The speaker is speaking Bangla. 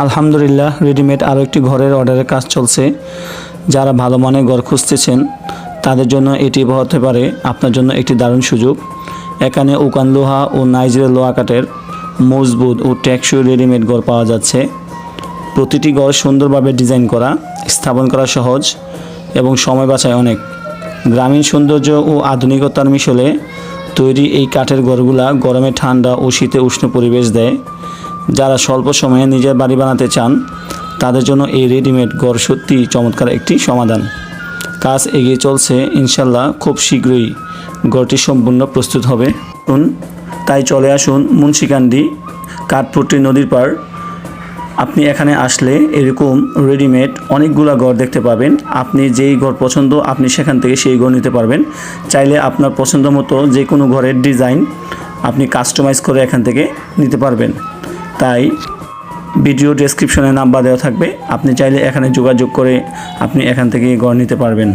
আলহামদুলিল্লাহ, রেডিমেড আরও একটি ঘরের অর্ডারের কাজ চলছে। যারা ভালো মানের ঘর খুঁজতেছেন তাদের জন্য এটি হতে পারে আপনার জন্য একটি দারুণ সুযোগ। এখানে উকান লোহা ও নাইজেরিয়া লোহা কাঠের মজবুত ও টেকসই রেডিমেড ঘর পাওয়া যাচ্ছে। প্রতিটি ঘর সুন্দরভাবে ডিজাইন করা, স্থাপন করা সহজ এবং সময় বাঁচায় অনেক। গ্রামীণ সৌন্দর্য ও আধুনিকতার মিশলে তৈরি এই কাঠের ঘরগুলা গরমে ঠান্ডা ও শীতে উষ্ণ পরিবেশ দেয়। যারা স্বল্প সময়ে নিজের বাড়ি বানাতে চান তাদের জন্য এই রেডিমেড ঘর সত্যি চমৎকার একটি সমাধান। কাজ এগিয়ে চলছে, ইনশাল্লাহ খুব শীঘ্রই ঘরটি সম্পূর্ণ প্রস্তুত হবে। তাই চলে আসুন মুন্সিকান্দি কাঠপট্টি নদীর পাড়। আপনি এখানে আসলে এরকম রেডিমেড অনেকগুলা ঘর দেখতে পাবেন। আপনি যেই ঘর পছন্দ আপনি সেখান থেকে সেই ঘর নিতে পারবেন। চাইলে আপনার পছন্দ মতো যে কোনো ঘরের ডিজাইন আপনি কাস্টমাইজ করে এখান থেকে নিতে পারবেন। তাই ভিডিও ডেসক্রিপশনে নাম্বার দেওয়া থাকবে, আপনি চাইলে এখানে যোগাযোগ করে আপনি এখান থেকে ঘর নিতে পারবেন।